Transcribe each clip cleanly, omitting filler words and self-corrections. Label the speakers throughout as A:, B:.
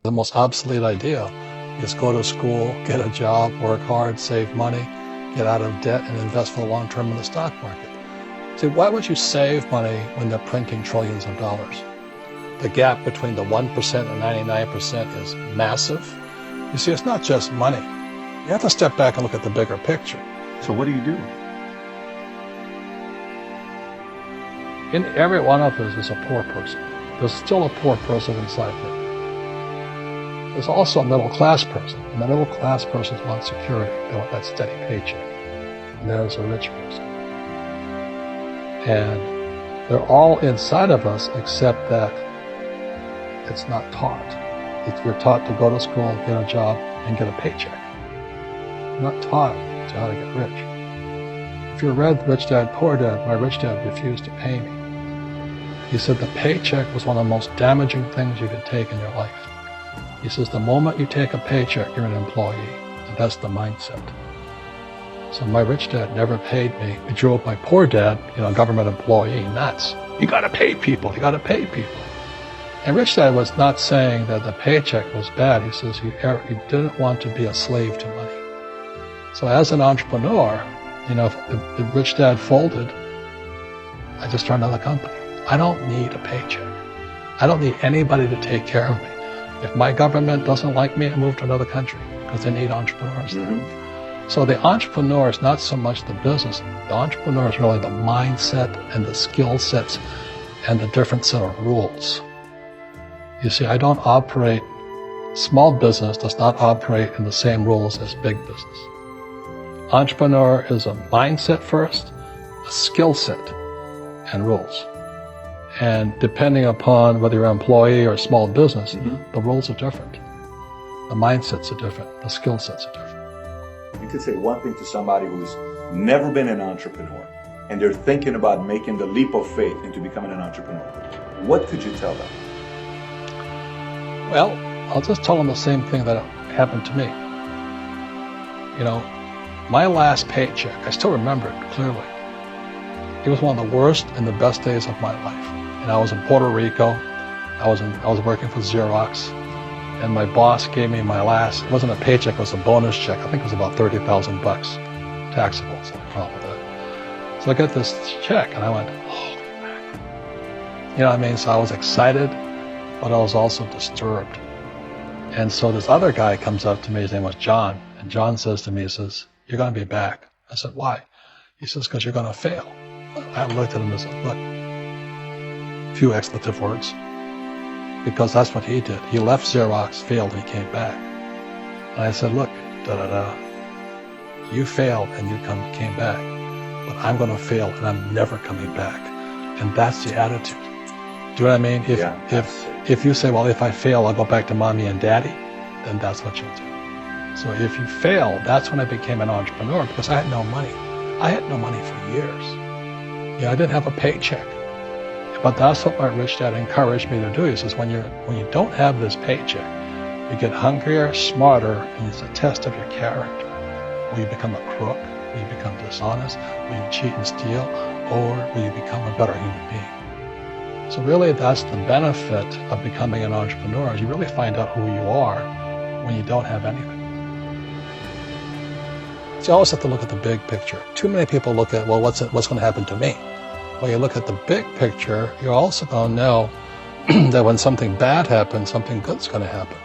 A: The most obsolete idea is go to school, get a job, work hard, save money, get out of debt, and invest for the long term in the stock market. See, why would you save money when they're printing trillions of dollars? The gap between the 1% and 99% is massive. You see, it's not just money. You have to step back and look at the bigger picture.
B: So what do you do?
A: In every one of us is a poor person. There's still a poor person inside me. There's also a middle-class person, and the middle-class person wants security. They want that steady paycheck. And there's a rich person. And they're all inside of us, except that it's not taught. You're taught to go to school, get a job, and get a paycheck. You're not taught to how to get rich. If you read Rich Dad, Poor Dad, my rich dad refused to pay me. He said the paycheck was one of the most damaging things you could take in your life. He says the moment you take a paycheck, you're an employee, and that's the mindset. So my rich dad never paid me. He drove my poor dad, government employee, nuts. You gotta pay people, you gotta pay people. And rich dad was not saying that the paycheck was bad. He says he didn't want to be a slave to money. So as an entrepreneur, if rich dad folded, I just started another company. I don't need a paycheck. I don't need anybody to take care of me. If my government doesn't like me, I move to another country because they need entrepreneurs there. So the entrepreneur is not so much the business. The entrepreneur is really the mindset and the skill sets and the different set of rules. You see, I don't operate, small business does not operate in the same rules as big business. Entrepreneur is a mindset first, a skill set, and rules. And depending upon whether you're an employee or a small business, the rules are different. The mindsets are different. The skill sets are different.
B: You could say one thing to somebody who's never been an entrepreneur and they're thinking about making the leap of faith into becoming an entrepreneur. What could you tell them?
A: Well, I'll just tell them the same thing that happened to me. My last paycheck, I still remember it clearly. It was one of the worst and the best days of my life. And I was in Puerto Rico. I was working for Xerox, and my boss gave me my last. It wasn't a paycheck; it was a bonus check. I think it was about $30,000, taxable. So no problem with that. So I got this check, and I went, "Holy mackerel!" So I was excited, but I was also disturbed. And so this other guy comes up to me. His name was John, and John says to me, he says, "You're going to be back." I said, "Why?" He says, "Because you're going to fail." I looked at him and said, "Look," a few expletive words, because that's what he did. He left Xerox, failed, and he came back. And I said, "Look, you failed and you came back, but I'm going to fail and I'm never coming back." And that's the attitude. Do you know what I mean? If you say, "Well, if I fail, I'll go back to mommy and daddy," then that's what you'll do. So if you fail, that's when I became an entrepreneur, because I had no money. I had no money for years. I didn't have a paycheck. But that's what my rich dad encouraged me to do. He says, when you don't have this paycheck, you get hungrier, smarter, and it's a test of your character. Will you become a crook? Will you become dishonest? Will you cheat and steal? Or will you become a better human being? So really, that's the benefit of becoming an entrepreneur, is you really find out who you are when you don't have anything. So you always have to look at the big picture. Too many people look at, well, what's going to happen to me? Well, you look at the big picture, you're also going to know that when something bad happens, something good's going to happen.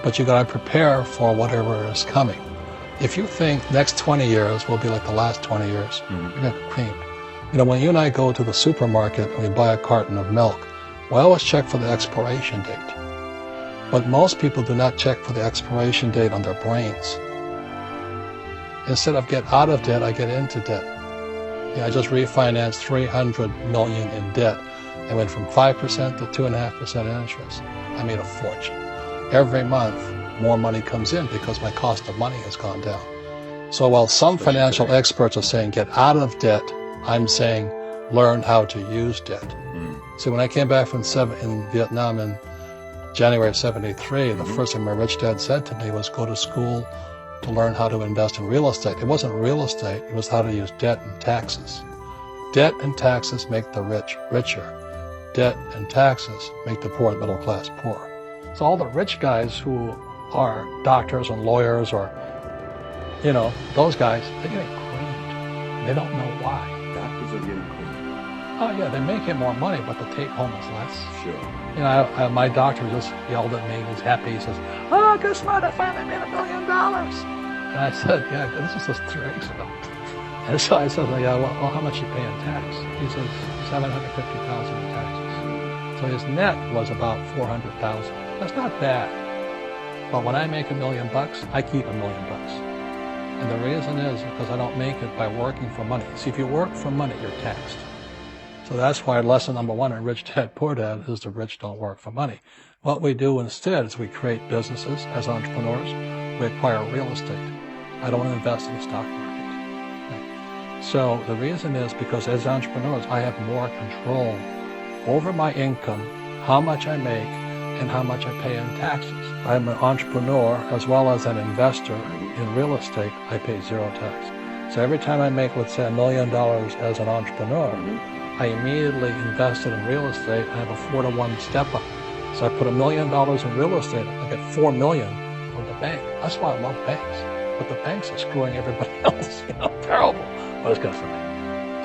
A: But you got to prepare for whatever is coming. If you think next 20 years will be like the last 20 years, you're going to get creamed. When you and I go to the supermarket and we buy a carton of milk, we always check for the expiration date. But most people do not check for the expiration date on their brains. Instead of get out of debt, I get into debt. I just refinanced $300 million in debt. I went from 5% to 2.5% interest. I made a fortune. Every month, more money comes in because my cost of money has gone down. So while some financial experts are saying get out of debt, I'm saying learn how to use debt. So when I came back from in Vietnam in January of '73, the first thing my rich dad said to me was go to school to learn how to invest in real estate. It wasn't real estate, it was how to use debt and taxes. Debt and taxes make the rich richer. Debt and taxes make the poor and middle class poor. So all the rich guys who are doctors and lawyers or, those guys, they're getting creamed. They don't know why.
B: Doctors are getting creamed.
A: Oh yeah, they're making more money, but the take home is less.
B: Sure.
A: My doctor just yelled at me. He's happy. He says, "Oh, guess what? I finally made $1 million." And I said, "Yeah, this was just 3 weeks ago." And so I said, "Yeah, well, how much you pay in tax?" He says, $750,000 in taxes. So his net was about $400,000. That's not bad. But when I make $1 million, I keep $1 million. And the reason is because I don't make it by working for money. See, if you work for money, you're taxed. So that's why lesson number 1 in Rich Dad, Poor Dad is the rich don't work for money. What we do instead is we create businesses as entrepreneurs. We acquire real estate. I don't invest in the stock market. So the reason is because as entrepreneurs, I have more control over my income, how much I make, and how much I pay in taxes. I'm an entrepreneur as well as an investor in real estate. I pay 0 tax. So every time I make, let's say, $1 million as an entrepreneur, I immediately invested in real estate and I have a 4-to-1 step up. So I put $1 million in real estate, I get $4 million from the bank. That's why I love banks. But the banks are screwing everybody else, terrible. But it's good for me.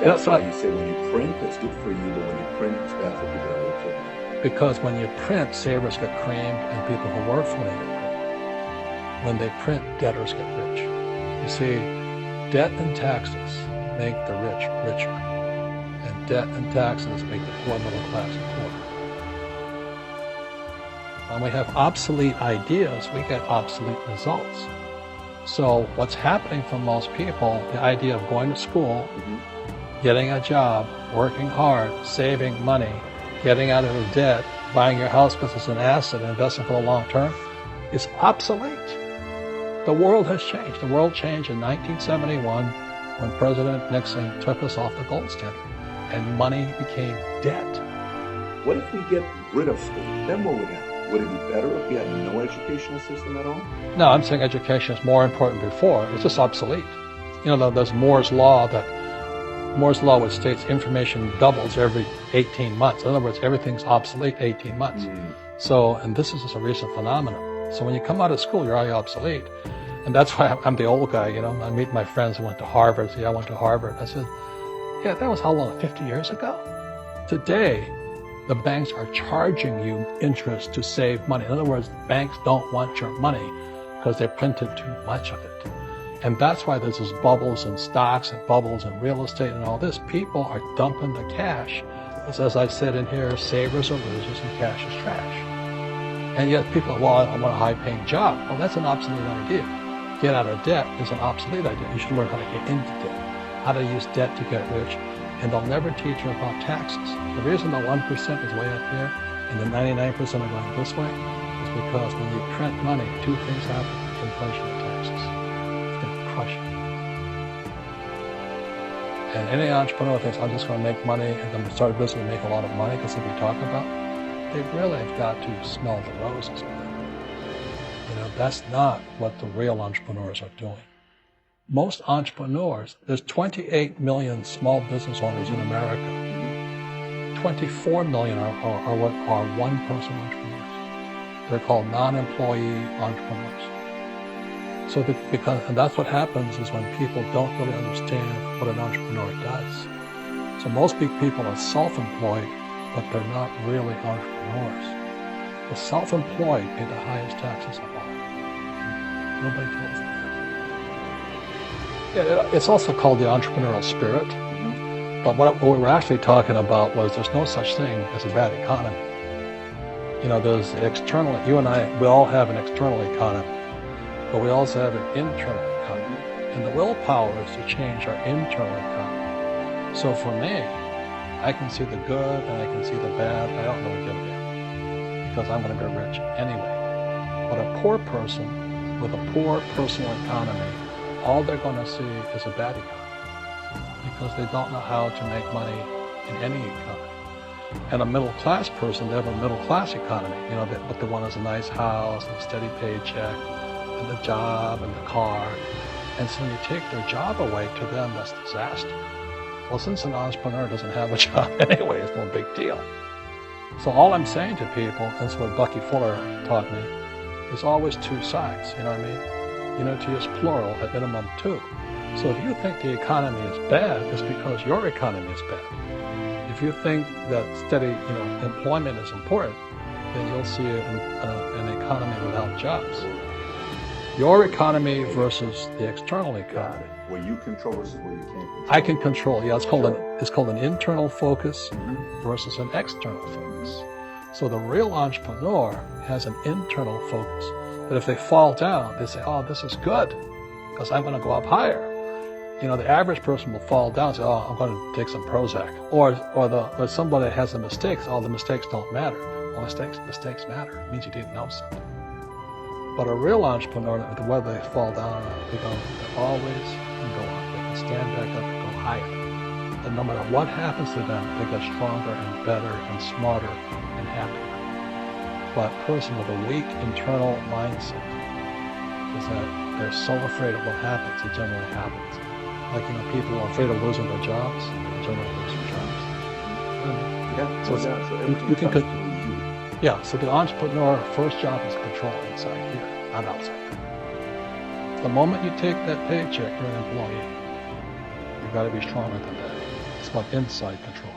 B: That's why you say when you print, it's good for you, but when you print, it's bad for people that work for you.
A: Because when you print, savers get creamed and people who work for money get creamed. When they print, debtors get rich. You see, debt and taxes make the rich richer. And debt and taxes make the poor middle class poorer. When we have obsolete ideas, we get obsolete results. So what's happening for most people, the idea of going to school, getting a job, working hard, saving money, getting out of your debt, buying your house because it's an asset, and investing for the long term, is obsolete. The world has changed. The world changed in 1971 when President Nixon took us off the gold standard and money became debt.
B: What if we get rid of school? Then what would happen? Would it be better if we had no educational system at all?
A: No, I'm saying education is more important before. It's just obsolete. There's Moore's Law which states information doubles every 18 months. In other words, everything's obsolete 18 months. So, and this is just a recent phenomenon. So when you come out of school, you're already obsolete. And that's why I'm the old guy, I meet my friends who went to Harvard. I went to Harvard. I said, yeah, that was how long, 50 years ago? Today, the banks are charging you interest to save money. In other words, banks don't want your money because they printed too much of it. And that's why there's these bubbles in stocks and bubbles in real estate and all this. People are dumping the cash. As I said in here, savers are losers and cash is trash. And yet people, I want a high-paying job. Well, that's an obsolete idea. Get out of debt is an obsolete idea. You should learn how to get into debt, how to use debt to get rich. And they'll never teach you about taxes. The reason the 1% is way up here and the 99% are going this way is because when you print money, 2 things happen: inflation and taxes. It's going to crush you. And any entrepreneur thinks, I'm just going to make money and then start a business and make a lot of money because of what we talk about, they really have got to smell the roses. That's not what the real entrepreneurs are doing. Most entrepreneurs, there's 28 million small business owners in America. 24 million are what are one-person entrepreneurs. They're called non-employee entrepreneurs. So and that's what happens is when people don't really understand what an entrepreneur does. So most big people are self-employed, but they're not really entrepreneurs. The self-employed pay the highest taxes of all. Nobody tells them that. Yeah, it's also called the entrepreneurial spirit. But what we were actually talking about was there's no such thing as a bad economy. There's external, you and I, we all have an external economy, but we also have an internal economy. And the willpower is to change our internal economy. So for me, I can see the good and I can see the bad. I don't really give a damn because I'm going to get rich anyway. But a poor person with a poor personal economy, all they're going to see is a bad economy because they don't know how to make money in any economy. And a middle-class person, they have a middle-class economy. What they want is a nice house, and a steady paycheck, and a job, and the car. And so when you take their job away, to them, that's disaster. Well, since an entrepreneur doesn't have a job anyway, it's no big deal. So all I'm saying to people, that's what Bucky Fuller taught me, is always two sides, you know what I mean? You know, to use plural, at minimum two. So if you think the economy is bad, it's because your economy is bad. If you think that steady, employment is important, then you'll see an economy without jobs. Your economy versus the external economy.
B: Where you control versus where you can't control.
A: I can control. Yeah, it's called an internal focus versus an external focus. So the real entrepreneur has an internal focus. But if they fall down, they say, "Oh, this is good, because I'm going to go up higher." The average person will fall down and say, "Oh, I'm going to take some Prozac." Or somebody has the mistakes. "Oh, the mistakes don't matter." Well, mistakes matter. It means you didn't know something. But a real entrepreneur, whether they fall down or not, they always can go up. They can stand back up and go higher. And no matter what happens to them, they get stronger and better and smarter and happier. But a person with a weak internal mindset is that they're so afraid of what happens, it generally happens. Like, people are afraid of losing their jobs, they generally lose their jobs. So the entrepreneur first job is control inside here, not outside there. The moment you take that paycheck, you're an employee. You've got to be stronger than that. It's about inside control.